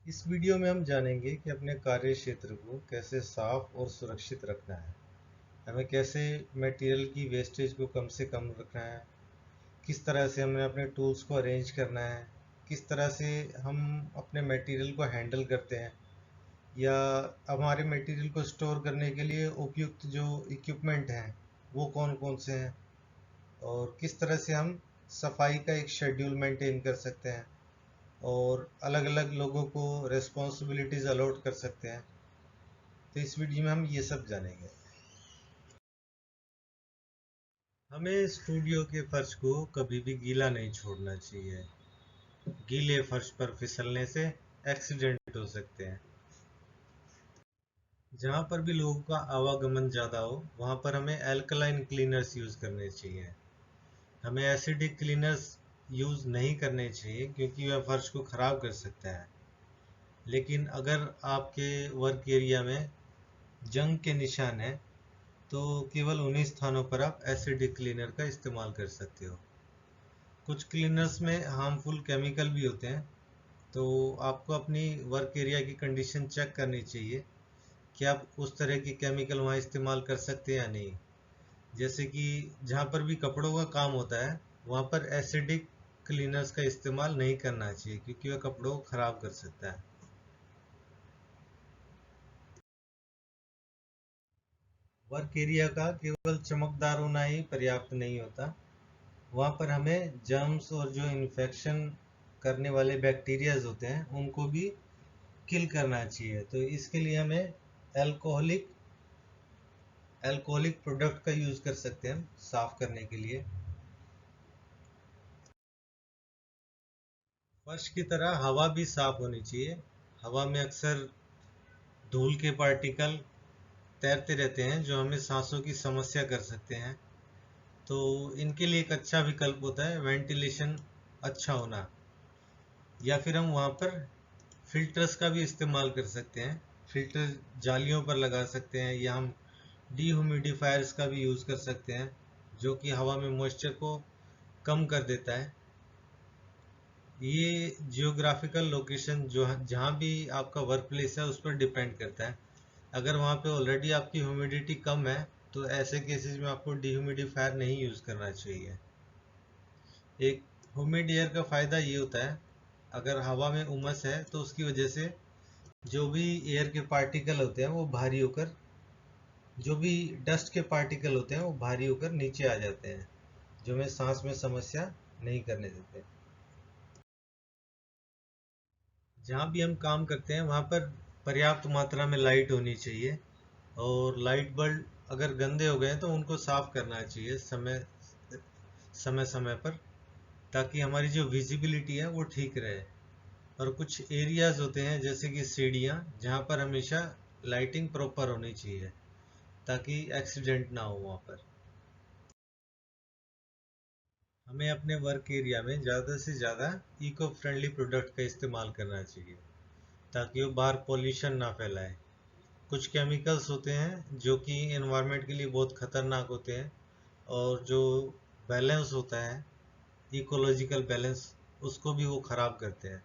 इस वीडियो में हम जानेंगे कि अपने कार्य क्षेत्र को कैसे साफ और सुरक्षित रखना है। हमें कैसे मटेरियल की वेस्टेज को कम से कम रखना है, किस तरह से हमें अपने टूल्स को अरेंज करना है, किस तरह से हम अपने मटेरियल को हैंडल करते हैं, या हमारे मटेरियल को स्टोर करने के लिए उपयुक्त जो इक्विपमेंट हैं वो कौन कौन से हैं, और किस तरह से हम सफाई का एक शेड्यूल मेंटेन कर सकते हैं और अलग अलग लोगों को रिस्पॉन्सिबिलिटीज अलॉट कर सकते हैं। तो इस वीडियो में हम ये सब जानेंगे। हमें स्टूडियो के फर्श को कभी भी गीला नहीं छोड़ना चाहिए। गीले फर्श पर फिसलने से एक्सीडेंट हो सकते हैं। जहाँ पर भी लोगों का आवागमन ज़्यादा हो वहाँ पर हमें एल्कलाइन क्लीनर्स यूज़ करने चाहिए। हमें एसिडिक क्लीनर्स यूज़ नहीं करने चाहिए क्योंकि वह फर्श को ख़राब कर सकता है। लेकिन अगर आपके वर्क एरिया में जंग के निशान हैं तो केवल उन्हीं स्थानों पर आप एसिडिक क्लीनर का इस्तेमाल कर सकते हो। कुछ क्लीनर्स में हार्मफुल केमिकल भी होते हैं, तो आपको अपनी वर्क एरिया की कंडीशन चेक करनी चाहिए कि आप उस तरह की केमिकल वहाँ इस्तेमाल कर सकते हैं या नहीं। जैसे कि जहाँ पर भी कपड़ों का काम होता है वहाँ पर एसिडिक क्लीनर्स का इस्तेमाल नहीं करना चाहिए क्योंकि वह कपड़ों को ख़राब कर सकता है। वर्क एरिया का केवल चमकदार होना ही पर्याप्त नहीं होता, वहाँ पर हमें जर्म्स और जो इन्फेक्शन करने वाले बैक्टीरियाज होते हैं उनको भी किल करना चाहिए। तो इसके लिए हमें एल्कोहलिक एल्कोहलिक प्रोडक्ट का यूज़ कर सकते हैं साफ करने के लिए। फर्श की तरह हवा भी साफ होनी चाहिए। हवा में अक्सर धूल के पार्टिकल तैरते रहते हैं जो हमें सांसों की समस्या कर सकते हैं। तो इनके लिए एक अच्छा विकल्प होता है वेंटिलेशन अच्छा होना, या फिर हम वहाँ पर फिल्टर्स का भी इस्तेमाल कर सकते हैं। फिल्टर जालियों पर लगा सकते हैं, या हम डीह्यूमिडिफायर्स का भी यूज़ कर सकते हैं जो कि हवा में मॉइस्चर को कम कर देता है। ये जियोग्राफिकल लोकेशन जो जहाँ भी आपका वर्क प्लेस है उस पर डिपेंड करता है। अगर वहाँ पे ऑलरेडी आपकी ह्यूमिडिटी कम है तो ऐसे केसेस में आपको डीह्यूमिडिफायर नहीं यूज़ करना चाहिए। एक ह्यूमिड एयर का फ़ायदा ये होता है, अगर हवा में उमस है तो उसकी वजह से जो भी एयर के पार्टिकल होते हैं वो भारी होकर जो भी डस्ट के पार्टिकल होते हैं वो भारी होकर नीचे आ जाते हैं, जो हमें सांस में समस्या नहीं करने देते। जहाँ भी हम काम करते हैं वहाँ पर पर्याप्त मात्रा में लाइट होनी चाहिए, और लाइट बल्ब अगर गंदे हो गए हैं तो उनको साफ करना चाहिए समय समय समय पर, ताकि हमारी जो विजिबिलिटी है वो ठीक रहे। और कुछ एरियाज होते हैं जैसे कि सीढ़ियाँ जहाँ पर हमेशा लाइटिंग प्रॉपर होनी चाहिए ताकि एक्सीडेंट ना हो वहाँ पर। हमें अपने वर्क एरिया में ज़्यादा से ज़्यादा इको फ्रेंडली प्रोडक्ट का इस्तेमाल करना चाहिए ताकि वो बाहर पॉल्यूशन ना फैलाए। कुछ केमिकल्स होते हैं जो कि एनवायरनमेंट के लिए बहुत खतरनाक होते हैं, और जो बैलेंस होता है इकोलॉजिकल बैलेंस उसको भी वो ख़राब करते हैं।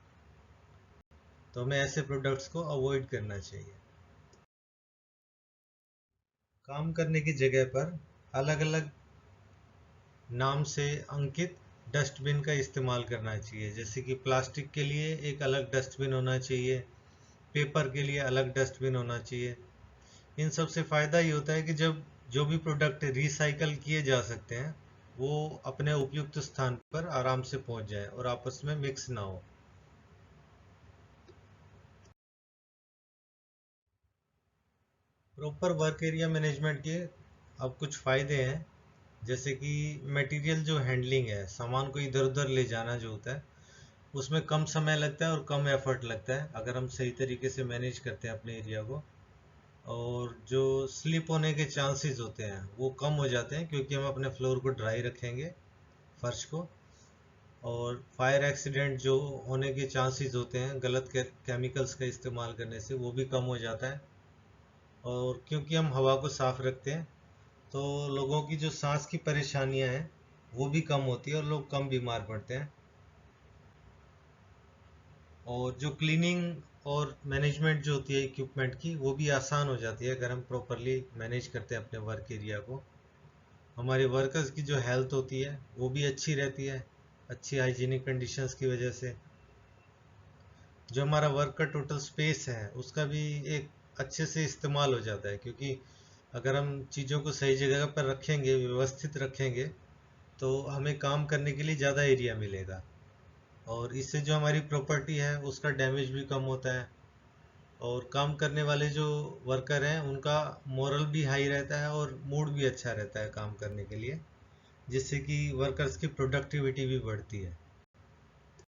तो हमें ऐसे प्रोडक्ट्स को अवॉइड करना चाहिए। काम करने की जगह पर अलग अलग नाम से अंकित डस्टबिन का इस्तेमाल करना चाहिए। जैसे कि प्लास्टिक के लिए एक अलग डस्टबिन होना चाहिए, पेपर के लिए अलग डस्टबिन होना चाहिए। इन सब से फ़ायदा ये होता है कि जब जो भी प्रोडक्ट रिसाइकल किए जा सकते हैं वो अपने उपयुक्त स्थान पर आराम से पहुंच जाए और आपस में मिक्स ना हो। प्रॉपर वर्क एरिया मैनेजमेंट के अब कुछ फ़ायदे हैं, जैसे कि मटेरियल जो हैंडलिंग है, सामान को इधर उधर ले जाना जो होता है उसमें कम समय लगता है और कम एफर्ट लगता है अगर हम सही तरीके से मैनेज करते हैं अपने एरिया को। और जो स्लिप होने के चांसेस होते हैं वो कम हो जाते हैं क्योंकि हम अपने फ्लोर को ड्राई रखेंगे, फर्श को। और फायर एक्सीडेंट जो होने के चांसेस होते हैं गलत केमिकल्स का इस्तेमाल करने से वो भी कम हो जाता है। और क्योंकि हम हवा को साफ रखते हैं तो लोगों की जो सांस की परेशानियां हैं वो भी कम होती है और लोग कम बीमार पड़ते हैं। और जो क्लीनिंग और मैनेजमेंट जो होती है इक्विपमेंट की वो भी आसान हो जाती है अगर हम प्रॉपरली मैनेज करते हैं अपने वर्क एरिया को। हमारे वर्कर्स की जो हेल्थ होती है वो भी अच्छी रहती है, अच्छी हाइजीनिक कंडीशंस की वजह से। जो हमारा वर्क का टोटल स्पेस है उसका भी एक अच्छे से इस्तेमाल हो जाता है, क्योंकि अगर हम चीज़ों को सही जगह पर रखेंगे, व्यवस्थित रखेंगे, तो हमें काम करने के लिए ज़्यादा एरिया मिलेगा और इससे जो हमारी प्रॉपर्टी है उसका डैमेज भी कम होता है। और काम करने वाले जो वर्कर हैं उनका मोरल भी हाई रहता है और मूड भी अच्छा रहता है काम करने के लिए, जिससे कि वर्कर्स की प्रोडक्टिविटी भी बढ़ती है।